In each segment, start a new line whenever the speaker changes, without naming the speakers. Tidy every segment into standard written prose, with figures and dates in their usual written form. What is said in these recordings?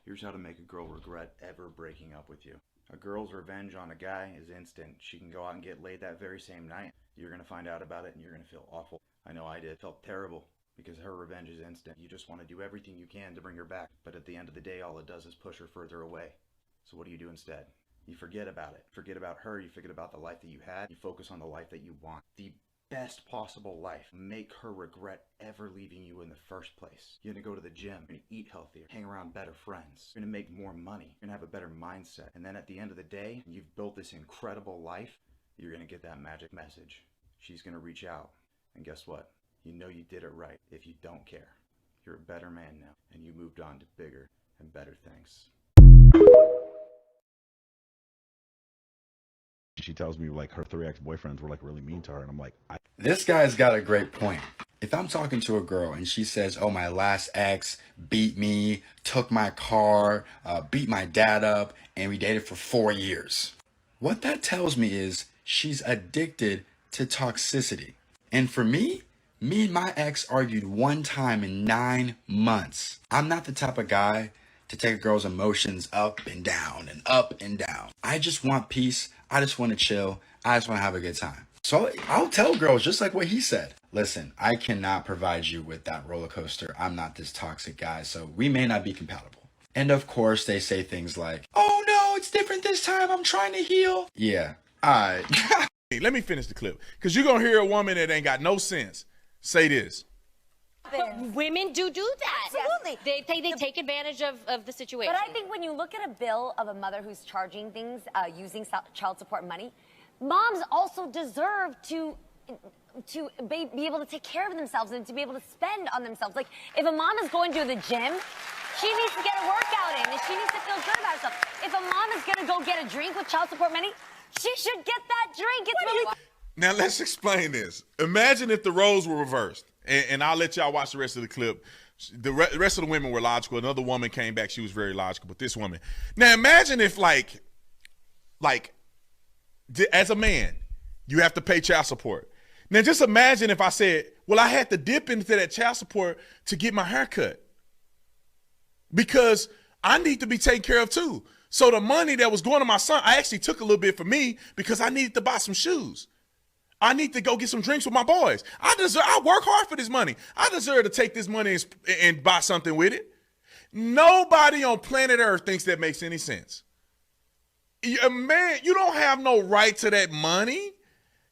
Here's how to make a girl regret ever breaking up with you. A girl's revenge on a guy is instant. She can go out and get laid that very same night. You're going to find out about it and you're going to feel awful. I know I did. Felt terrible because her revenge is instant. You just want to do everything you can to bring her back, but at the end of the day, all it does is push her further away. So what do you do instead? You forget about it. Forget about her. You forget about the life that you had. You focus on the life that you want. The best possible life. Make her regret ever leaving you in the first place. You're gonna go to the gym, you're gonna eat healthier, hang around better friends, you're gonna make more money, you're gonna have a better mindset. And then at the end of the day, you've built this incredible life, you're gonna get that magic message. She's gonna reach out. And guess what? You know you did it right if you don't care. You're a better man now, and you moved on to bigger and better things.
She tells me like her 3 ex-boyfriends were like really mean to her, and I'm like,
This guy's got a great point. If I'm talking to a girl and she says, oh, my last ex beat me, took my car, beat my dad up, and we dated for 4 years, what that tells me is she's addicted to toxicity. And for me and my ex argued one time in 9 months. I'm not the type of guy to take a girl's emotions up and down and up and down. I just want peace. I just want to chill. I just want to have a good time. So I'll tell girls just like what he said. Listen, I cannot provide you with that roller coaster. I'm not this toxic guy, so we may not be compatible. And of course, they say things like, oh no, it's different this time. I'm trying to heal. Yeah, all right.
Let me finish the clip, because you're going to hear a woman that ain't got no sense say this.
Women do that.
Absolutely.
They take advantage of the situation.
But I think when you look at a bill of a mother who's charging things using child support money, moms also deserve to be able to take care of themselves and to be able to spend on themselves. Like, if a mom is going to the gym, she needs to get a workout in and she needs to feel good about herself. If a mom is going to go get a drink with child support money, she should get that drink. It's really...
Now, let's explain this. Imagine if the roles were reversed, and I'll let y'all watch the rest of the clip. The rest of the women were logical. Another woman came back. She was very logical, but this woman. Now, imagine if, like, as a man, you have to pay child support. Now, just imagine if I said, well, I had to dip into that child support to get my hair cut because I need to be taken care of too. So the money that was going to my son, I actually took a little bit for me because I needed to buy some shoes. I need to go get some drinks with my boys. I work hard for this money. I deserve to take this money and buy something with it. Nobody on planet Earth thinks that makes any sense. Man, you don't have no right to that money.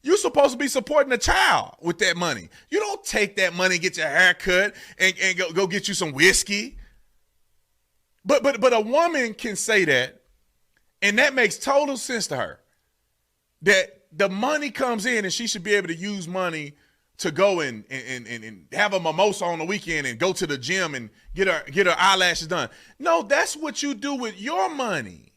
You're supposed to be supporting a child with that money. You don't take that money and get your hair cut and go get you some whiskey. But a woman can say that, and that makes total sense to her. That the money comes in and she should be able to use money to go and have a mimosa on the weekend and go to the gym and get her eyelashes done. No, that's what you do with your money.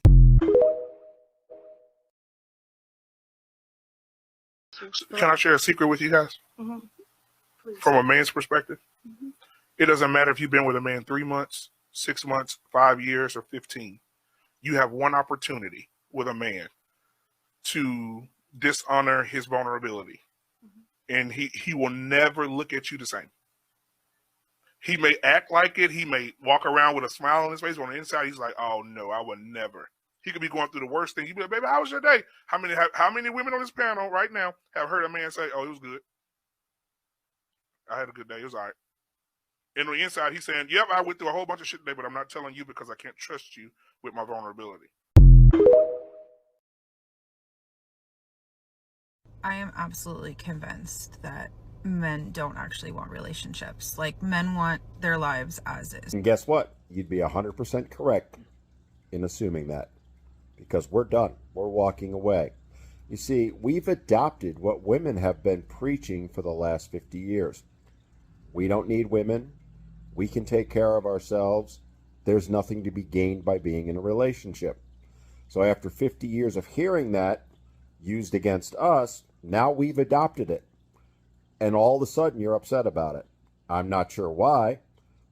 Can I share a secret with you guys?
Mm-hmm.
From a man's perspective, it doesn't matter if you've been with a man 3 months, 6 months, 5 years, or 15. You have one opportunity with a man to dishonor his vulnerability, and he will never look at you the same. He may act like it. He may walk around with a smile on his face. On the inside, he's like, "Oh no, I would never." He could be going through the worst thing. He'd be like, "Baby, how was your day?" How many women on this panel right now have heard a man say, "Oh, it was good. I had a good day. It was all right." And on the inside, he's saying, "Yep, I went through a whole bunch of shit today, but I'm not telling you because I can't trust you with my vulnerability."
I am absolutely convinced that men don't actually want relationships. Like, men want their lives as is.
And guess what? You'd be 100% correct in assuming that, because we're done. We're walking away. You see, we've adopted what women have been preaching for the last 50 years. We don't need women. We can take care of ourselves. There's nothing to be gained by being in a relationship. So after 50 years of hearing that used against us, now we've adopted it. And all of a sudden you're upset about it. I'm not sure why.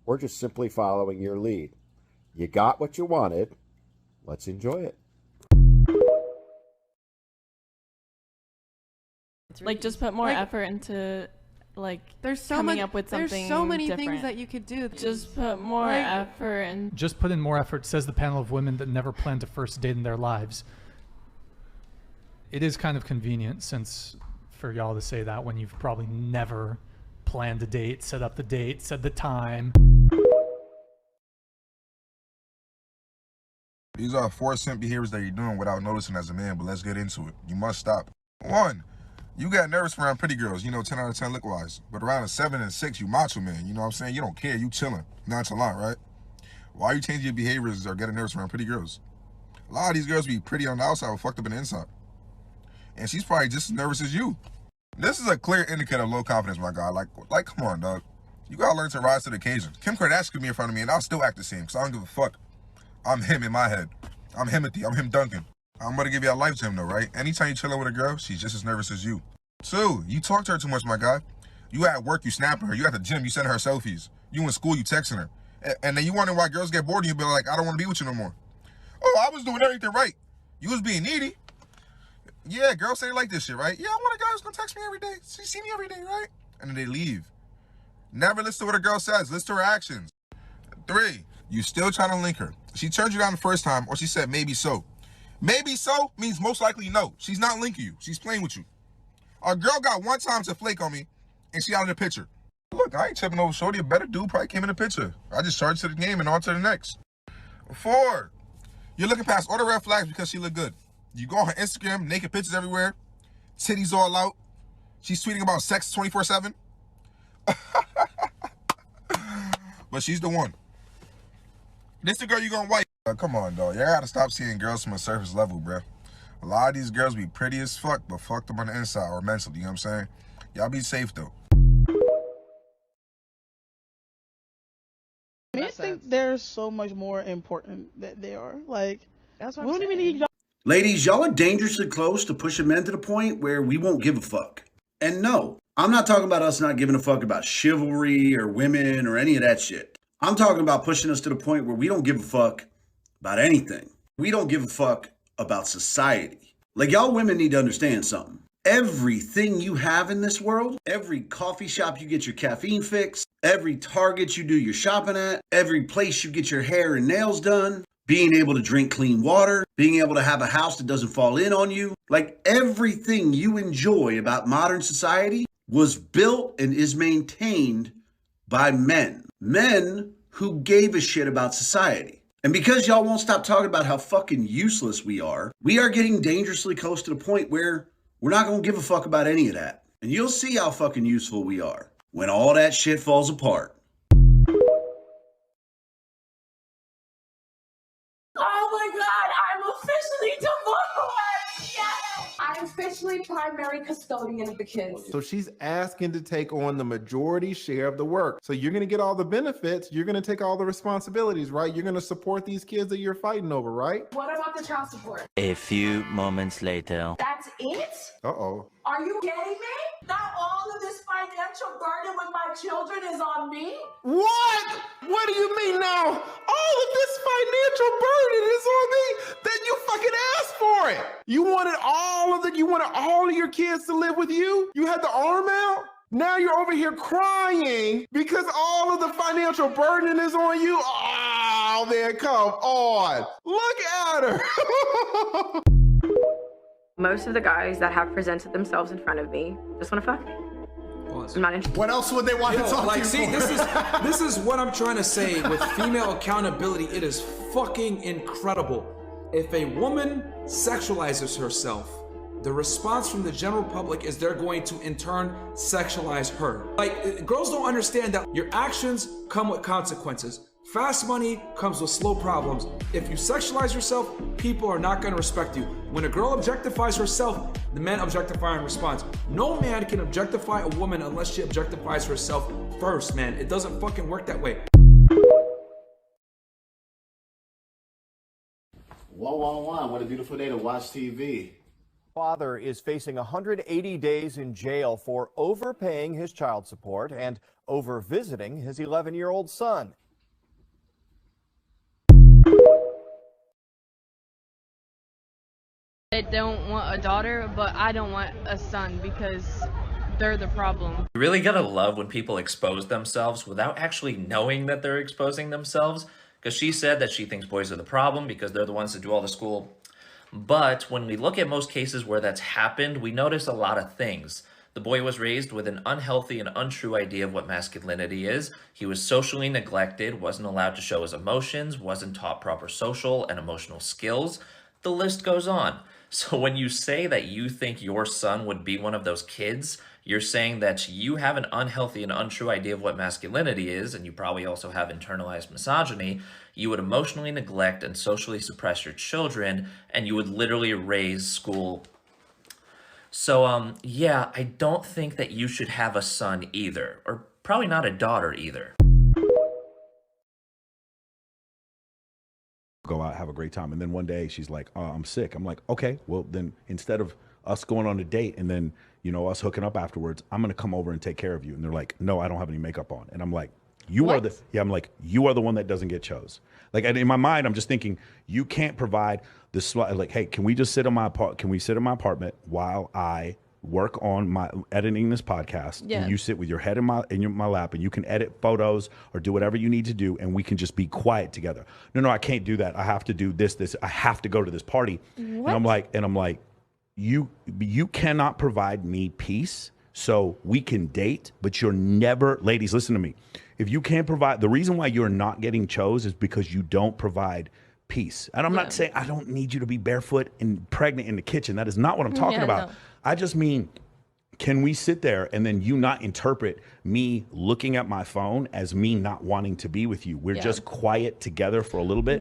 We're just simply following your lead. You got what you wanted. Let's enjoy it.
Like, just put more effort into like
There's
coming up with something
There's so many
different.
things that you could do.
Just put more effort and
Just put in more effort, says the panel of women that never planned a first date in their lives. It is kind of convenient since for y'all to say that when you've probably never planned a date, set up the date, set the time.
These are 4 simple behaviors that you're doing without noticing as a man, but let's get into it. You must stop. 1, you got nervous around pretty girls, 10 out of 10 look-wise. But around a 7 and 6, you macho man, you know what I'm saying? You don't care, you chilling. Nonchalant, right? Why are you changing your behaviors or getting nervous around pretty girls? A lot of these girls be pretty on the outside but fucked up in the inside. And she's probably just as nervous as you. This is a clear indicator of low confidence, my guy. Like, come on, dog. You gotta learn to rise to the occasion. Kim Kardashian could be in front of me and I'll still act the same because I don't give a fuck. I'm him in my head. I'm Himothy. I'm him Duncan. I'm gonna give you a life to him though, right? Anytime you chilling with a girl, she's just as nervous as you. 2, you talk to her too much, my guy. You at work, you snapping her. You at the gym, you sending her selfies. You in school, you texting her. And then you wondering why girls get bored and you be like, I don't want to be with you no more. Oh, I was doing everything right. You was being needy. Yeah, girls say they like this shit, right? Yeah, I want a guy who's gonna text me every day. She see me every day, right? And then they leave. Never listen to what a girl says. Listen to her actions. 3, you still trying to link her. She turned you down the first time, or she said maybe so. Maybe so means most likely no. She's not linking you. She's playing with you. A girl got 1 time to flake on me, and she out of the picture. Look, I ain't tripping over shorty. A better dude probably came in the picture. I just charged to the game and on to the next. 4, you're looking past all the red flags because she look good. You go on her Instagram, naked pictures everywhere, titties all out. She's tweeting about sex 24/7. But she's the one. This the girl you gonna wipe. Come on, dog. Y'all gotta stop seeing girls from a surface level, bro. A lot of these girls be pretty as fuck, but fucked them on the inside or mentally, you know what I'm saying? Y'all be safe, though.
I think they're so much more important than they are. Like, that's what we don't even need.
Ladies, y'all are dangerously close to pushing men to the point where we won't give a fuck. And no, I'm not talking about us not giving a fuck about chivalry or women or any of that shit. I'm talking about pushing us to the point where we don't give a fuck about anything. We don't give a fuck about society. Like, y'all women need to understand something. Everything you have in this world, every coffee shop you get your caffeine fix, every Target you do your shopping at, every place you get your hair and nails done, being able to drink clean water, being able to have a house that doesn't fall in on you, like everything you enjoy about modern society was built and is maintained by men. Men who gave a shit about society. And because y'all won't stop talking about how fucking useless we are getting dangerously close to the point where we're not gonna give a fuck about any of that. And you'll see how fucking useful we are when all that shit falls apart.
Oh my God, I'm officially divorced! Yes! I'm officially primary custodian of the kids.
So she's asking to take on the majority share of the work. So you're going to get all the benefits. You're going to take all the responsibilities, right? You're going to support these kids that you're fighting over, right?
What about the child support?
A few moments later.
That's it?
Uh-oh.
Are you kidding me? Now all of this financial burden with my children is on me?
What? What do you mean now? All of this financial burden is on me? Then you fucking asked for it. You wanted all of your kids to live with you? You had the arm out? Now you're over here crying because all of the financial burden is on you? Oh, man, come on. Look at her.
Most of the guys that have presented themselves in front of me just want to fuck. I'm not interested.
What else would they want to talk to you
see,
for?
this is what I'm trying to say with female accountability. It is fucking incredible. If a woman sexualizes herself, the response from the general public is they're going to in turn sexualize her. Like, girls don't understand that your actions come with consequences. Fast money comes with slow problems. If you sexualize yourself, people are not going to respect you. When a girl objectifies herself, the men objectify in response. No man can objectify a woman unless she objectifies herself first, man. It doesn't fucking work that way.
Whoa, whoa, whoa. What a beautiful day to watch TV.
Father is facing 180 days in jail for overpaying his child support and over visiting his 11-year-old son.
I don't want a daughter, but I don't want a son because they're the problem.
You really gotta love when people expose themselves without actually knowing that they're exposing themselves. Because she said that she thinks boys are the problem because they're the ones that do all the school. But when we look at most cases where that's happened, we notice a lot of things. The boy was raised with an unhealthy and untrue idea of what masculinity is. He was socially neglected, wasn't allowed to show his emotions, wasn't taught proper social and emotional skills. The list goes on. So when you say that you think your son would be one of those kids, you're saying that you have an unhealthy and untrue idea of what masculinity is, and you probably also have internalized misogyny. You would emotionally neglect and socially suppress your children, and you would literally raise school. So, yeah, I don't think that you should have a son either, or probably not a daughter either.
Go out, have a great time. And then one day she's like, oh, I'm sick. I'm like, okay, well then instead of us going on a date and then, you know, us hooking up afterwards, I'm going to come over and take care of you. And they're like, no, I don't have any makeup on. And I'm like, you are the, I'm like, you are the one that doesn't get chose. Like, and in my mind, I'm just thinking, you can't provide this, like, hey, can we just sit in my apartment while I work on my editing this podcast, and you sit with your head in my lap, and you can edit photos or do whatever you need to do, and we can just be quiet together. No, I can't do that. I have to do this. I have to go to this party. What? And I'm like, you cannot provide me peace, so we can date, but you're never, ladies, listen to me. If you can't provide, the reason why you're not getting chose is because you don't provide peace. And I'm not saying I don't need you to be barefoot and pregnant in the kitchen. That is not what I'm talking about. No. I just mean, can we sit there and then you not interpret me looking at my phone as me not wanting to be with you? We're just quiet together for a little bit.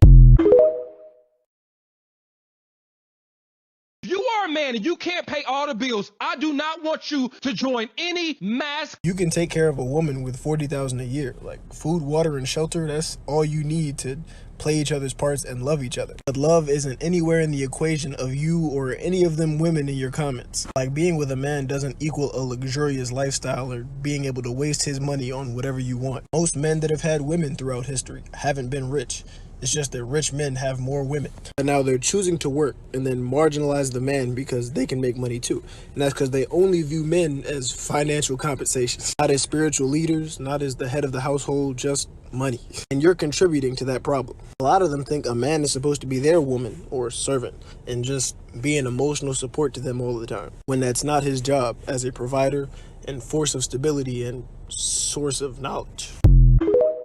You are a man and you can't pay all the bills. I do not want you to join any mass.
You can take care of a woman with $40,000 a year. Like food, water, and shelter, that's all you need to play each other's parts and love each other. But love isn't anywhere in the equation of you or any of them women in your comments. Like being with a man doesn't equal a luxurious lifestyle or being able to waste his money on whatever you want. Most men that have had women throughout history haven't been rich. It's just that rich men have more women. And now they're choosing to work and then marginalize the man because they can make money too. And that's because they only view men as financial compensations. Not as spiritual leaders, not as the head of the household, just money. And you're contributing to that problem. A lot of them think a man is supposed to be their woman or servant and just be an emotional support to them all the time, when that's not his job as a provider and force of stability and source of knowledge.